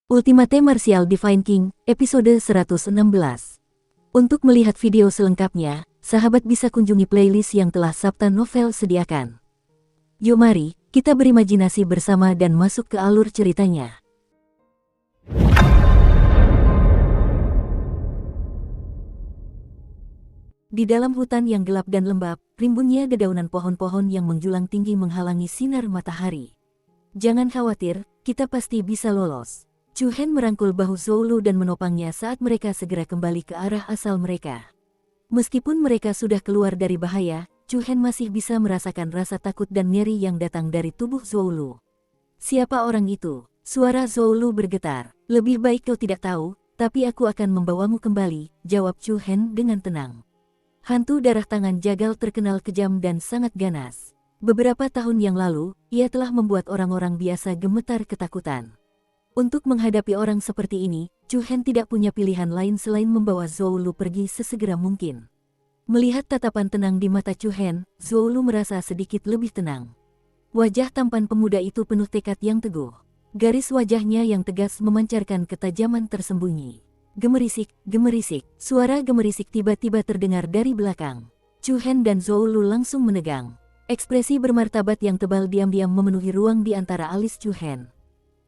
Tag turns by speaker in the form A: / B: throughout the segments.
A: Ultimate Martial Divine King, episode 116. Untuk melihat video selengkapnya, sahabat bisa kunjungi playlist yang telah Sabta Novel sediakan. Yuk mari, kita berimajinasi bersama dan masuk ke alur ceritanya. Di dalam hutan yang gelap dan lembab, rimbunnya dedaunan pohon-pohon yang menjulang tinggi menghalangi sinar matahari. Jangan khawatir, kita pasti bisa lolos. Chu Hen merangkul bahu Zhou Lu dan menopangnya saat mereka segera kembali ke arah asal mereka. Meskipun mereka sudah keluar dari bahaya, Chu Hen masih bisa merasakan rasa takut dan nyeri yang datang dari tubuh Zhou Lu. "Siapa orang itu?" Suara Zhou Lu bergetar. "Lebih baik kau tidak tahu, tapi aku akan membawamu kembali," jawab Chu Hen dengan tenang. Hantu darah tangan jagal terkenal kejam dan sangat ganas. Beberapa tahun yang lalu, ia telah membuat orang-orang biasa gemetar ketakutan. Untuk menghadapi orang seperti ini, Chu Hen tidak punya pilihan lain selain membawa Zhou Lu pergi sesegera mungkin. Melihat tatapan tenang di mata Chu Hen, Zhou Lu merasa sedikit lebih tenang. Wajah tampan pemuda itu penuh tekad yang teguh. Garis wajahnya yang tegas memancarkan ketajaman tersembunyi. Gemerisik, gemerisik. Suara gemerisik tiba-tiba terdengar dari belakang. Chu Hen dan Zhou Lu langsung menegang. Ekspresi bermartabat yang tebal diam-diam memenuhi ruang di antara alis Chu Hen.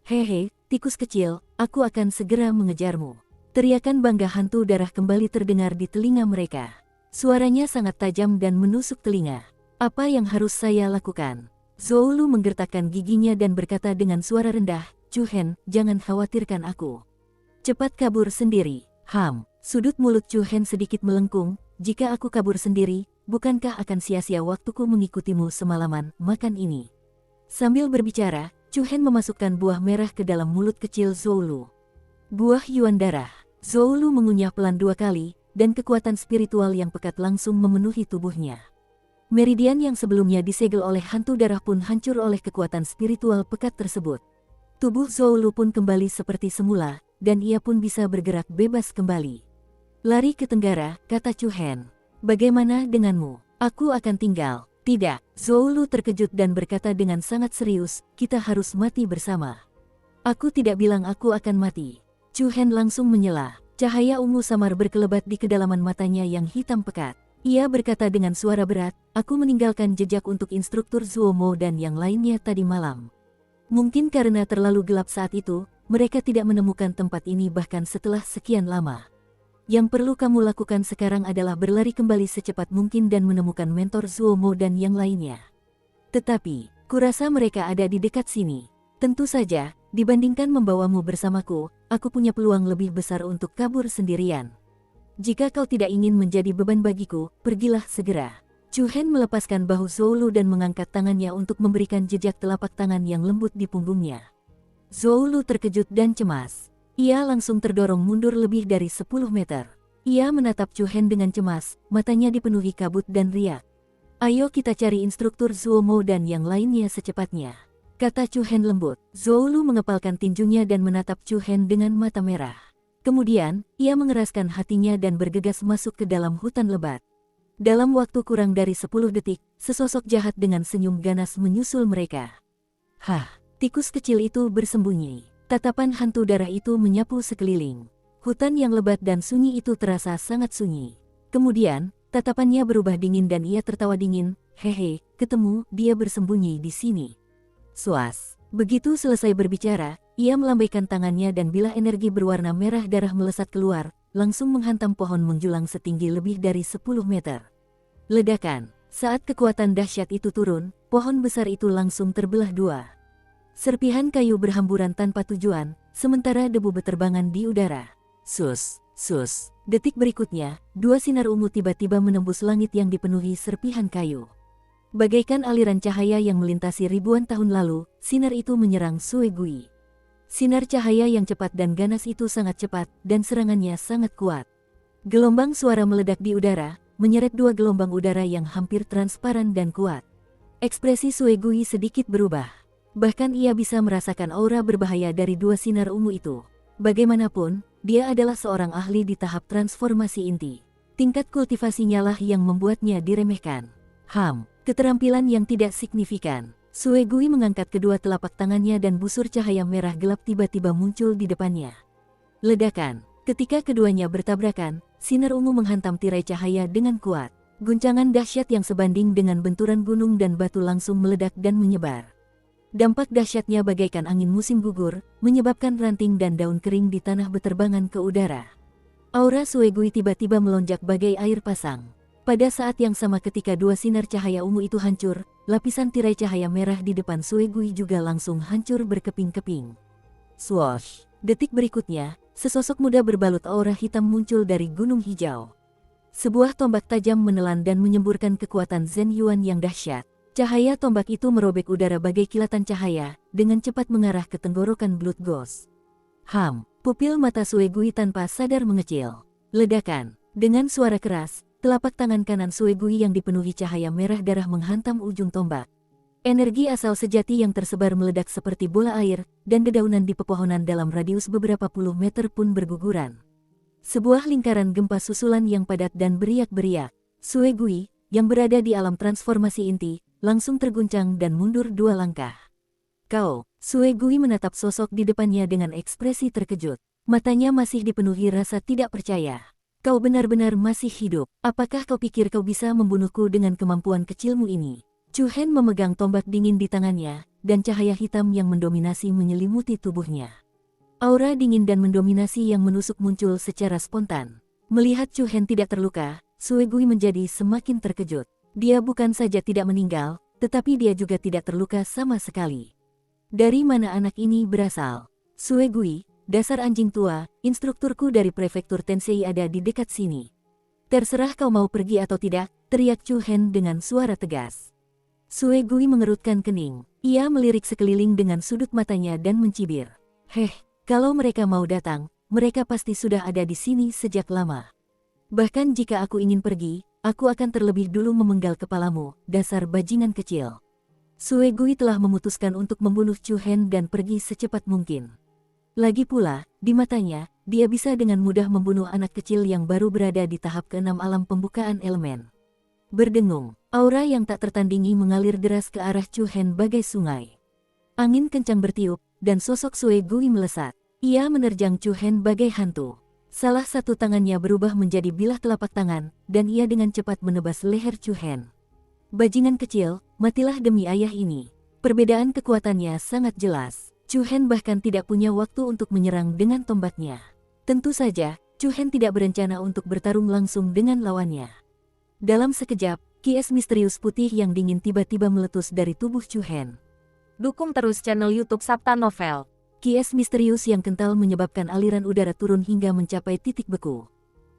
A: "Hehe, tikus kecil, aku akan segera mengejarmu." Teriakan bangga hantu darah kembali terdengar di telinga mereka. Suaranya sangat tajam dan menusuk telinga. "Apa yang harus saya lakukan?" Zhou Lu menggertakkan giginya dan berkata dengan suara rendah, "Chu Hen, jangan khawatirkan aku. Cepat kabur sendiri." Sudut mulut Chu Hen sedikit melengkung. "Jika aku kabur sendiri, bukankah akan sia-sia waktuku mengikutimu semalaman makan ini?" Sambil berbicara, Chu Hen memasukkan buah merah ke dalam mulut kecil Zhou Lu. Buah Yuan darah. Zhou Lu mengunyah pelan 2 kali, dan kekuatan spiritual yang pekat langsung memenuhi tubuhnya. Meridian yang sebelumnya disegel oleh hantu darah pun hancur oleh kekuatan spiritual pekat tersebut. Tubuh Zhou Lu pun kembali seperti semula, dan ia pun bisa bergerak bebas kembali. "Lari ke tenggara," kata Chu Hen. "Bagaimana denganmu?" "Aku akan tinggal." "Tidak." Zhou Lu terkejut dan berkata dengan sangat serius, "Kita harus mati bersama." "Aku tidak bilang aku akan mati." Chu Hen langsung menyela. Cahaya ungu samar berkelebat di kedalaman matanya yang hitam pekat. Ia berkata dengan suara berat, "Aku meninggalkan jejak untuk instruktur Zuomo dan yang lainnya tadi malam. Mungkin karena terlalu gelap saat itu, mereka tidak menemukan tempat ini bahkan setelah sekian lama. Yang perlu kamu lakukan sekarang adalah berlari kembali secepat mungkin dan menemukan mentor Zuomo dan yang lainnya. Tetapi, kurasa mereka ada di dekat sini. Tentu saja, dibandingkan membawamu bersamaku, aku punya peluang lebih besar untuk kabur sendirian. Jika kau tidak ingin menjadi beban bagiku, pergilah segera." Chu Hen melepaskan bahu Zhou Lu dan mengangkat tangannya untuk memberikan jejak telapak tangan yang lembut di punggungnya. Zhou Lu terkejut dan cemas. Ia langsung terdorong mundur lebih dari 10 meter. Ia menatap Chu Hen dengan cemas, matanya dipenuhi kabut dan riak. "Ayo kita cari instruktur Zuomo dan yang lainnya secepatnya," kata Chu Hen lembut. Zhou Lu mengepalkan tinjunya dan menatap Chu Hen dengan mata merah. Kemudian, ia mengeraskan hatinya dan bergegas masuk ke dalam hutan lebat. Dalam waktu kurang dari 10 detik, sesosok jahat dengan senyum ganas menyusul mereka. Tikus kecil itu bersembunyi. Tatapan hantu darah itu menyapu sekeliling. Hutan yang lebat dan sunyi itu terasa sangat sunyi. Kemudian, tatapannya berubah dingin dan ia tertawa dingin. "Hehe, ketemu, dia bersembunyi di sini." Suas. Begitu selesai berbicara, ia melambaikan tangannya dan bilah energi berwarna merah darah melesat keluar, langsung menghantam pohon menjulang setinggi lebih dari 10 meter. Ledakan. Saat kekuatan dahsyat itu turun, pohon besar itu langsung terbelah 2. Serpihan kayu berhamburan tanpa tujuan, sementara debu beterbangan di udara. Sus. Detik berikutnya, 2 sinar ungu tiba-tiba menembus langit yang dipenuhi serpihan kayu. Bagaikan aliran cahaya yang melintasi ribuan tahun lalu, sinar itu menyerang Sue Gui. Sinar cahaya yang cepat dan ganas itu sangat cepat, dan serangannya sangat kuat. Gelombang suara meledak di udara, menyeret 2 gelombang udara yang hampir transparan dan kuat. Ekspresi Sue Gui sedikit berubah. Bahkan ia bisa merasakan aura berbahaya dari 2 sinar ungu itu. Bagaimanapun, dia adalah seorang ahli di tahap transformasi inti. Tingkat kultivasinya lah yang membuatnya diremehkan. Keterampilan yang tidak signifikan. Sue Gui mengangkat kedua telapak tangannya dan busur cahaya merah gelap tiba-tiba muncul di depannya. Ledakan. Ketika keduanya bertabrakan, sinar ungu menghantam tirai cahaya dengan kuat. Guncangan dahsyat yang sebanding dengan benturan gunung dan batu langsung meledak dan menyebar. Dampak dahsyatnya bagaikan angin musim gugur, menyebabkan ranting dan daun kering di tanah beterbangan ke udara. Aura Sue Gui tiba-tiba melonjak bagai air pasang. Pada saat yang sama ketika dua sinar cahaya ungu itu hancur, lapisan tirai cahaya merah di depan Sue Gui juga langsung hancur berkeping-keping. Swoosh! Detik berikutnya, sesosok muda berbalut aura hitam muncul dari gunung hijau. Sebuah tombak tajam menelan dan menyemburkan kekuatan Zhen Yuan yang dahsyat. Cahaya tombak itu merobek udara bagai kilatan cahaya, dengan cepat mengarah ke tenggorokan Blood Ghost. Pupil mata Sue Gui tanpa sadar mengecil. Ledakan. Dengan suara keras, telapak tangan kanan Sue Gui yang dipenuhi cahaya merah darah menghantam ujung tombak. Energi asal sejati yang tersebar meledak seperti bola air, dan dedaunan di pepohonan dalam radius beberapa puluh meter pun berguguran. Sebuah lingkaran gempa susulan yang padat dan beriak-beriak. Sue Gui, yang berada di alam transformasi inti, langsung terguncang dan mundur 2 langkah. Sue Gui menatap sosok di depannya dengan ekspresi terkejut. Matanya masih dipenuhi rasa tidak percaya. Kau benar-benar masih hidup. Apakah kau pikir kau bisa membunuhku dengan kemampuan kecilmu ini? Chu Hen memegang tombak dingin di tangannya, dan cahaya hitam yang mendominasi menyelimuti tubuhnya. Aura dingin dan mendominasi yang menusuk muncul secara spontan. Melihat Chu Hen tidak terluka, Sue Gui menjadi semakin terkejut. Dia bukan saja tidak meninggal, tetapi dia juga tidak terluka sama sekali. Dari mana anak ini berasal? Sue Gui, dasar anjing tua, instrukturku dari prefektur Tensei ada di dekat sini. Terserah kau mau pergi atau tidak, teriak Chu Hen dengan suara tegas. Sue Gui mengerutkan kening. Ia melirik sekeliling dengan sudut matanya dan mencibir. Kalau mereka mau datang, mereka pasti sudah ada di sini sejak lama. Bahkan jika aku ingin pergi, aku akan terlebih dulu memenggal kepalamu, dasar bajingan kecil. Sue Gui telah memutuskan untuk membunuh Chu Hen dan pergi secepat mungkin. Lagi pula, di matanya, dia bisa dengan mudah membunuh anak kecil yang baru berada di tahap ke-6 alam pembukaan elemen. Berdengung, aura yang tak tertandingi mengalir deras ke arah Chu Hen bagai sungai. Angin kencang bertiup, dan sosok Sue Gui melesat. Ia menerjang Chu Hen bagai hantu. Salah satu tangannya berubah menjadi bilah telapak tangan, dan ia dengan cepat menebas leher Chu Hen. Bajingan kecil, matilah demi ayah ini. Perbedaan kekuatannya sangat jelas. Chu Hen bahkan tidak punya waktu untuk menyerang dengan tombaknya. Tentu saja, Chu Hen tidak berencana untuk bertarung langsung dengan lawannya. Dalam sekejap, kies misterius putih yang dingin tiba-tiba meletus dari tubuh Chu Hen.
B: Dukung terus channel YouTube Sabta Novel.
A: Kies misterius yang kental menyebabkan aliran udara turun hingga mencapai titik beku.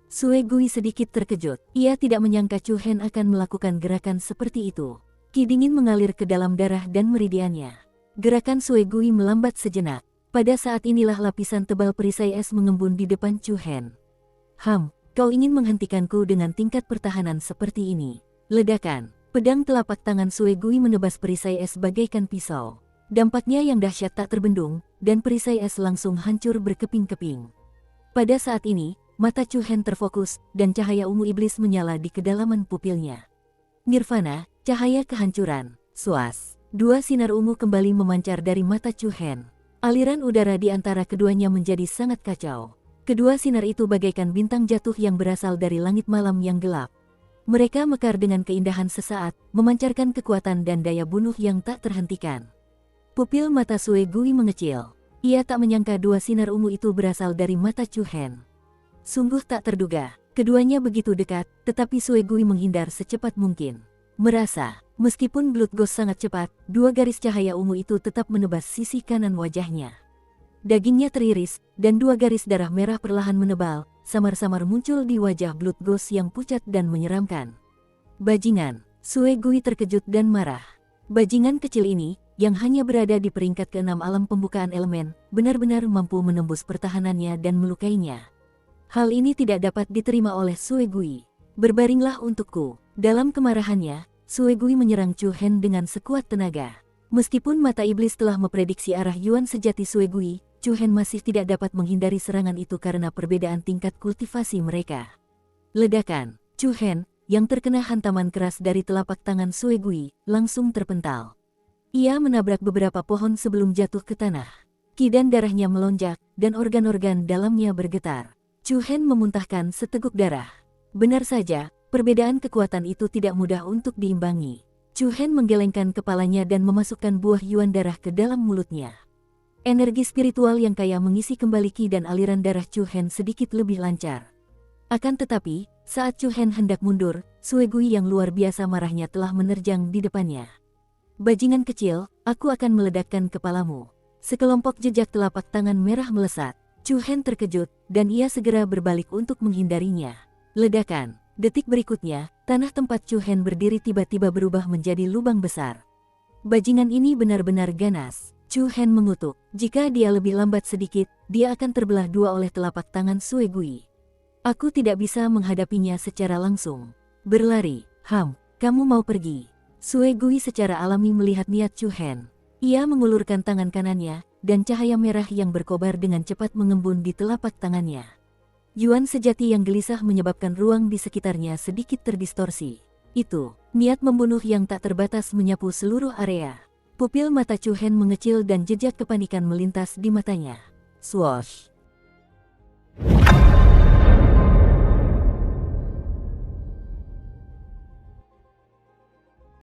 A: Sue Gui sedikit terkejut. Ia tidak menyangka Chu Hen akan melakukan gerakan seperti itu. Ki dingin mengalir ke dalam darah dan meridiannya. Gerakan Sue Gui melambat sejenak. Pada saat inilah lapisan tebal perisai es mengembun di depan Chu Hen. Kau ingin menghentikanku dengan tingkat pertahanan seperti ini. Ledakan. Pedang telapak tangan Sue Gui menebas perisai es bagaikan pisau. Dampaknya yang dahsyat tak terbendung, dan perisai es langsung hancur berkeping-keping. Pada saat ini, mata Chu Hen terfokus, dan cahaya ungu iblis menyala di kedalaman pupilnya. Nirvana, cahaya kehancuran, suas. 2 sinar ungu kembali memancar dari mata Chu Hen. Aliran udara di antara keduanya menjadi sangat kacau. Kedua sinar itu bagaikan bintang jatuh yang berasal dari langit malam yang gelap. Mereka mekar dengan keindahan sesaat, memancarkan kekuatan dan daya bunuh yang tak terhentikan. Pupil mata Sue Gui mengecil. Ia tak menyangka 2 sinar ungu itu berasal dari mata Chu Hen. Sungguh tak terduga, keduanya begitu dekat, tetapi Sue Gui menghindar secepat mungkin. Merasa, meskipun Blood Ghost sangat cepat, 2 garis cahaya ungu itu tetap menebas sisi kanan wajahnya. Dagingnya teriris, dan 2 garis darah merah perlahan menebal, samar-samar muncul di wajah Blood Ghost yang pucat dan menyeramkan. Bajingan, Sue Gui terkejut dan marah. Bajingan kecil ini, yang hanya berada di peringkat ke-6 alam pembukaan elemen, benar-benar mampu menembus pertahanannya dan melukainya. Hal ini tidak dapat diterima oleh Sue Gui. Berbaringlah untukku. Dalam kemarahannya, Sue Gui menyerang Chu Hen dengan sekuat tenaga. Meskipun mata iblis telah memprediksi arah Yuan sejati Sue Gui, Chu Hen masih tidak dapat menghindari serangan itu karena perbedaan tingkat kultivasi mereka. Ledakan. Chu Hen, yang terkena hantaman keras dari telapak tangan Sue Gui, langsung terpental. Ia menabrak beberapa pohon sebelum jatuh ke tanah. Ki dan darahnya melonjak, dan organ-organ dalamnya bergetar. Chu Hen memuntahkan seteguk darah. Benar saja, perbedaan kekuatan itu tidak mudah untuk diimbangi. Chu Hen menggelengkan kepalanya dan memasukkan buah yuan darah ke dalam mulutnya. Energi spiritual yang kaya mengisi kembali ki dan aliran darah Chu Hen sedikit lebih lancar. Akan tetapi, saat Chu Hen hendak mundur, Sue Gui yang luar biasa marahnya telah menerjang di depannya. Bajingan kecil, aku akan meledakkan kepalamu. Sekelompok jejak telapak tangan merah melesat. Chu Hen terkejut, dan ia segera berbalik untuk menghindarinya. Ledakan. Detik berikutnya, tanah tempat Chu Hen berdiri tiba-tiba berubah menjadi lubang besar. Bajingan ini benar-benar ganas. Chu Hen mengutuk. Jika dia lebih lambat sedikit, dia akan terbelah dua oleh telapak tangan Sue Gui. Aku tidak bisa menghadapinya secara langsung. Berlari. Kamu mau pergi? Sue Gui secara alami melihat niat Chu Hen. Ia mengulurkan tangan kanannya, dan cahaya merah yang berkobar dengan cepat mengembun di telapak tangannya. Yuan sejati yang gelisah menyebabkan ruang di sekitarnya sedikit terdistorsi. Itu, niat membunuh yang tak terbatas menyapu seluruh area. Pupil mata Chu Hen mengecil dan jejak kepanikan melintas di matanya. Swoosh!